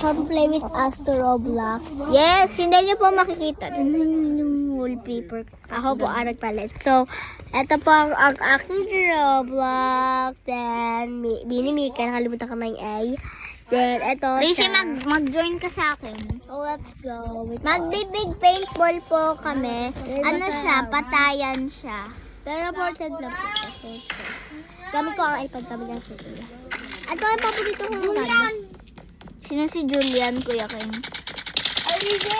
Come play with us to Roblox. Yes, hindi nyo po makikita. Tignan nyo yung wallpaper ko. Ako po ang nagpalit. So, eto po ang aking Roblox. Then, Binimika. Nakalimutan ka ng A. Then, eto. Rishi, mag-join ka sa akin. So, let's go. Magbibig paintball po kami. Ano siya? Patayan siya. Pero ported lang po. Gamit ko ang iPad kami ng susunod. Ano ang paborito kong Julian? Sino si Julian, Kuya King? Ay, Rishi!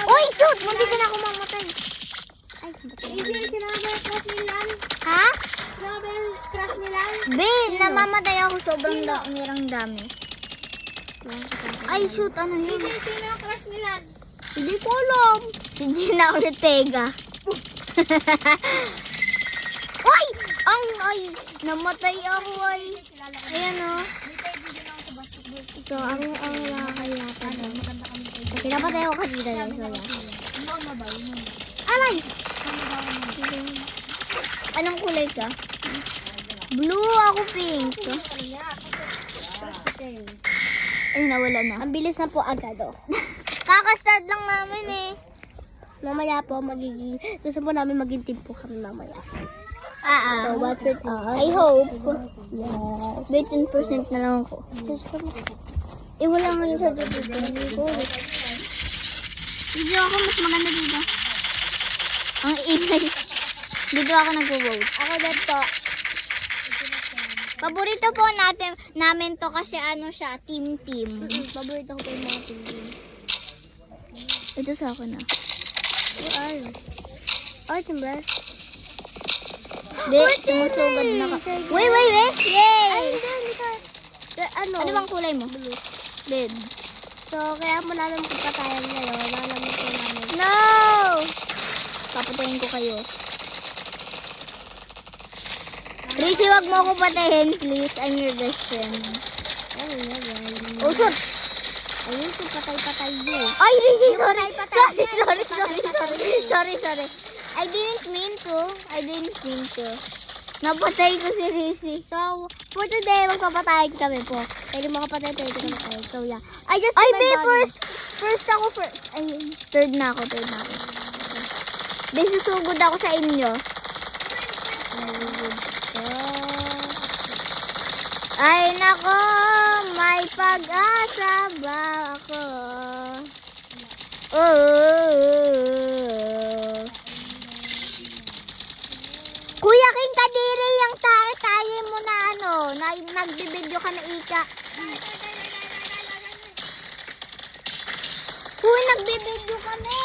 Uy, shoot! Hindi ka na ako mamatay. Ay, Rishi, sinabi yung crush nilan? Ha? Sinabi yung crush nilan? Ben, namamatay ako. Sobrang dami. Ay, shoot. Ano yun? Rishi, sino yung crush nilan? Hindi ko alam. Si Gina Ortega. Uy! Ay! Namatay ako ay. Ayan o. So, ang nakakayata na. Pinapatay ako kanina guys. So, yeah. Alay! Anong kulay ka? Blue, ako pink. Ay, nawala na. Ang bilis na po agad oh. Kaka-start lang namin eh. Mamaya po magiging, gusto po namin maging team po kami mamaya. So, Ah. what's with us? I hope. Yes. 18% na lang ako. Wala nga yung sa dito. Video ako, mas maganda dito. Ang ingay. Dito ako nag-vote. Ako dito. Paborito po namin to kasi ano siya, team. Paborito ko po yung mga team. Ito sa akin na. Ay, timber. Di, sumusugad na ka. Wait! Yay! Hindi ka. Ano? Ano bang kulay mo? Blue. Red. So, kaya mo namin pagkatayan ngayon. Nalaman po namin. No! Papatayin ko kayo. Tracy, wag mo ako patayin, please. I'm your best friend. Ay, yeah. Oh, shoot! Ayun, si patay-patay yun. Ay, Tracy, sorry. Patay. Sorry. I didn't mean to. Napatay ko si Tracy. So, for today, magpapatayin kami po. Pwede makapatay, pwede ka napatay. So, yeah. I just Ay, my be, body. first ako. Ay, third na ako. Be, susugod ako sa inyo. Ay, nako, may pag-asa ba ako? Kuya King Kadiri, yung tae mo na ano, nagbibideo ka na ika. Uy, nagbibideo kami.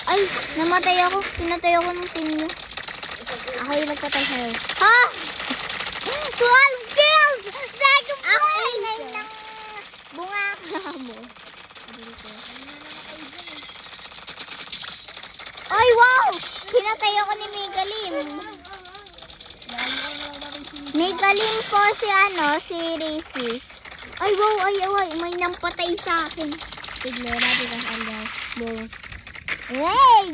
Ay, namatay ako. Pinatay ako ng team niyo. Ako yung nagpatay sa'yo. Ha? 12 kills! Second place! Ang ingay ng bunga mo. Ay, wow! Pinatay ako ni Megalim. Megalim po si Rishi. Ay, wow! Ay, may nampatay sa akin. Tignan natin ang alas. Boss. Hey!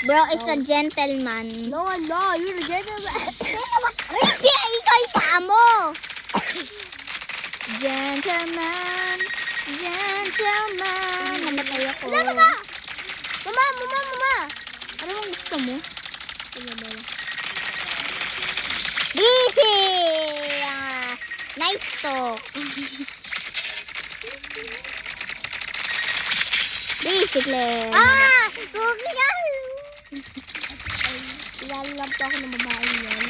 Bro is a gentleman. No, you're a gentleman. Rishi, ikaw yung paa mo. Gentleman. Namatay ako. Mama! Ano bang gusto mo? Tignan mo. Rishi! Nice talk. Rishi, Claire. Suki na! Kilala lang po ako ng babae yan.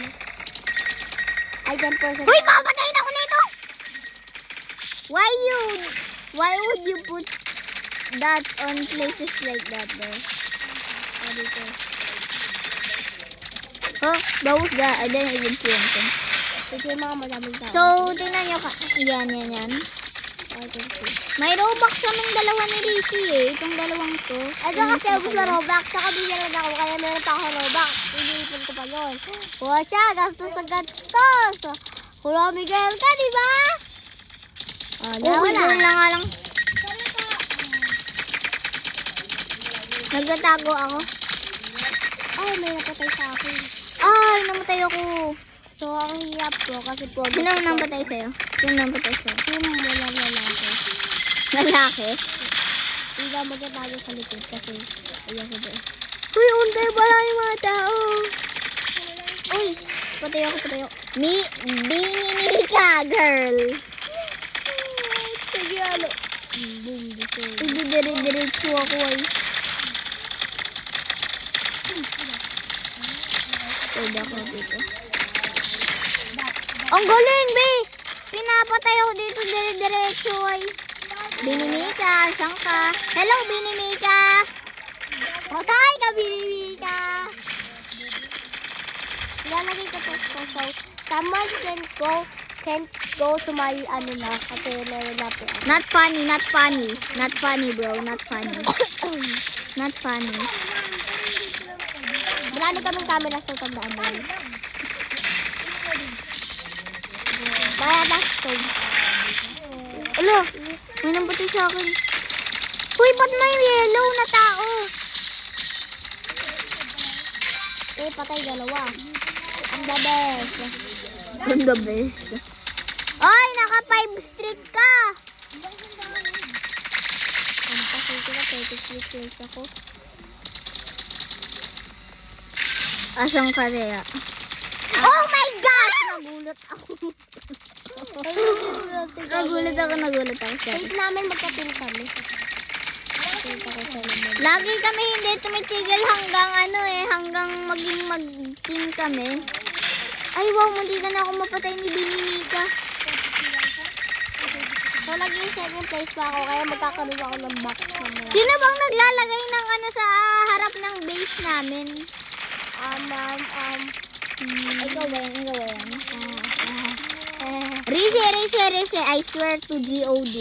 Ay, dyan po sa... Uy, papatayin ako nito! Why would you put that on places like that, though? Dito. Huh? That was that. I didn't even see anything. Ito yung mga madaming tao. So, tingnan nyo ka. Yan. I can see. May Robux kaming dalawa ni Rishi eh. Itong dalawang to. Ito kasi ako sa Roblox. Saka bigyan ako. Kaya meron pa ako Roblox. Iniipon ko pa yun. Kuha siya. Gastos. Hula Miguel ka, di ba? Doon lang. Nagtatago ako. Ay, may napatay sa akin. Ay, namatay ako. So, ang hirap po kasi po. Sino ang namatay sa'yo? Sino ang namatay sa'yo? Sino mo lang lalaki? Lalaki? Hindi ka magtatago sa likod kasi ayan ko doon. Uy, untay pala yung mga tao. Uy, patay ako. Binimika, girl. Sige, ano? Boom, dito. Dire-diretso ako ay. Pwede ako dito. Ang galing, be! Pinapatay ako dito dire-diretso ay. Binimika, saan ka? Hello, Binimika! Patay ka, Binimika! Lalagay ko to so someone can't go to my ano na kasi nalalapo ako. Not funny, not funny. Not funny, bro. Not funny. Not funny. Marami kaming camera sa tandaan mo. Kaya bastog. Alo, may nampatay sa akin. Uy, ba't may yellow na tao? Eh, patay dalawa. Ang the best. I'm the best. Ay, naka 5 streak ka. Ang pasay ko na 36 years ako. Asang ka kaya? Oh my gosh! Nagulat ako. Nagulat ako. Sorry. Wait namin magkapil kami. Lagi kami hindi tumitigil hanggang hanggang maging mag-team kami. Ay wow, hindi ka na ako mapatay ni Binimika. So, naging second place pa ako, kaya magkakaroon ako ng box mamaya. Sino bang naglalagay ng sa harap ng base namin? Ikaw ba yan? Rise, I swear to God.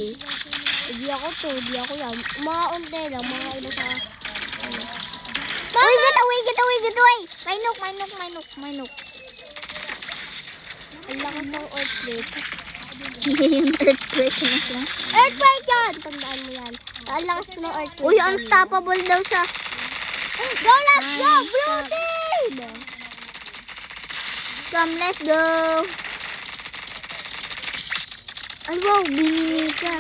Di ako to, di ako yan. Mga unti lang, mga iba sa... Uy, get away! May nook. Ang lakas ng earthquake. Yung earthquake na siya. Earthquake yan! Tandaan mo yan. Ang lakas ko ng earthquake. Uy, unstoppable daw siya. Go, let's go! Blue team! Come, let's go. Ay, wow, Binimika.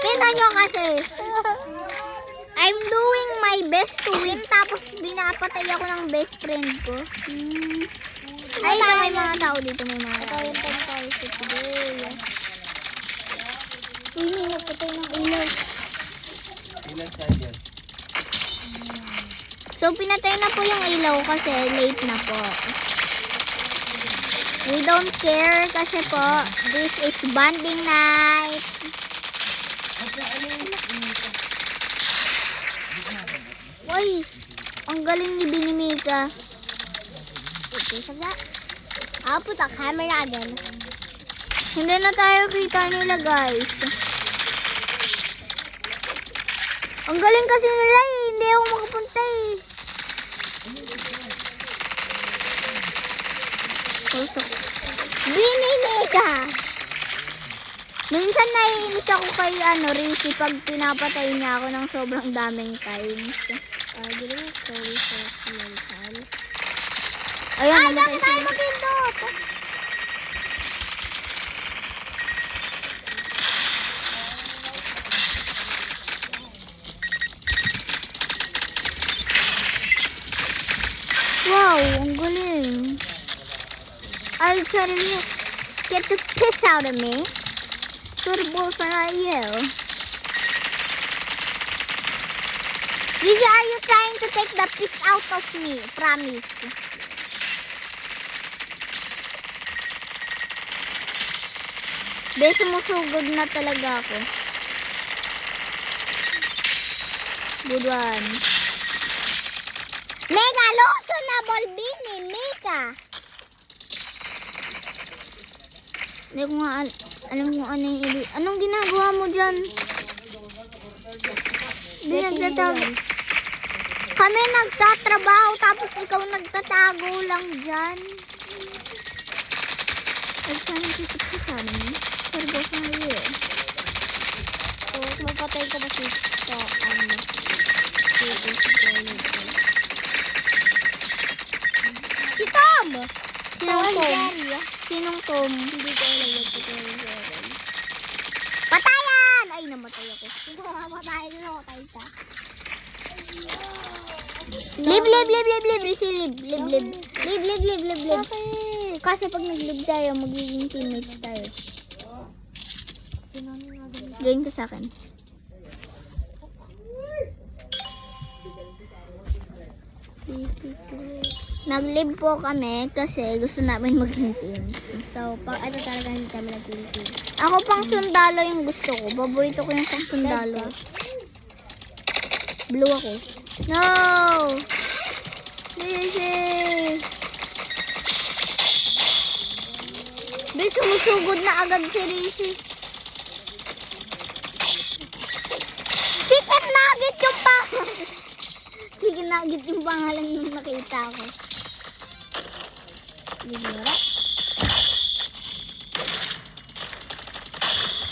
Tingnan nyo kasi. I'm doing my best to win, tapos binapatay ako ng best friend ko. Ay, ito may mga tao dito, may mga Ito tao. yung tayo sa today. Uy, may napatay ng ilaw. So, pinatay na po yung ilaw kasi late na po. We don't care kasi po, this is bonding night. Uy, ang galing ni Binimika. Okay, saga. I'll put the camera again. Hindi na tayo kita nila, guys. Ang galing kasi nila eh. Hindi ako makapunta eh. Binimika! Minsan naiinis ako kay Rizzy pag pinapatay niya ako ng sobrang daming times. Didn't sorry for mental. Ayun, namatay tayo sila. magpindot! Wow, ang galing. I'll try to get the piss out of me. Suitable for you. Lizzie, are you trying to take the piss out of me? Promise. Beso mo sugod na talaga ako. Good one. Mega lotionable Binimika. Hindi ko nga alam kung ano yung ibig. Anong ginagawa mo dyan? Nagtatago. Kami nagtatrabaho tapos ikaw nagtatago lang dyan. Ay, saan yung titipis sa amin? Serbo sa iyo. So, magpatay ka ba sa Si Tom! Sinong Tom and Tom? Jerry. Sinong Tom? Hindi ko alam yung Tom. Patayan! Ay, namatay ako. Hindi ko mamatay. Namatay ka. Live, live, live, live, live. Risi, live, live, live. Live, live, live, live, live. Okay. Kasi pag nag-live tayo, magiging teammates tayo. Gawin ko sa akin. Nag-live po kami kasi gusto namin maging teams. So, pag ano talaga hindi kami nag-team. Ako pang sundalo yung gusto ko. Paborito ko yung pang sundalo. Blue ako. No! Easy! Bis, sumusugod na agad si Rishi. Chicken nugget yung pa! Sige, nagit yung pangalan nung nakita ko. Bigura.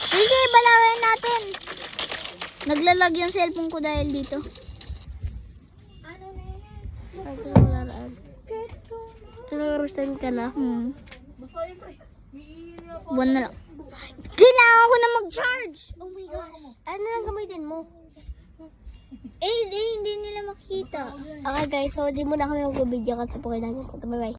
Rishi, balawin natin. Naglalag yung cellphone ko dahil dito. Nag-roastan ka na? Buwan na lang. Kailangan ko na mag-charge. Oh my gosh. Ano lang gamitin mo? Eh, hindi nila makikita. Okay guys, so di muna kami mag-video kasi po kailangan ko. Bye-bye.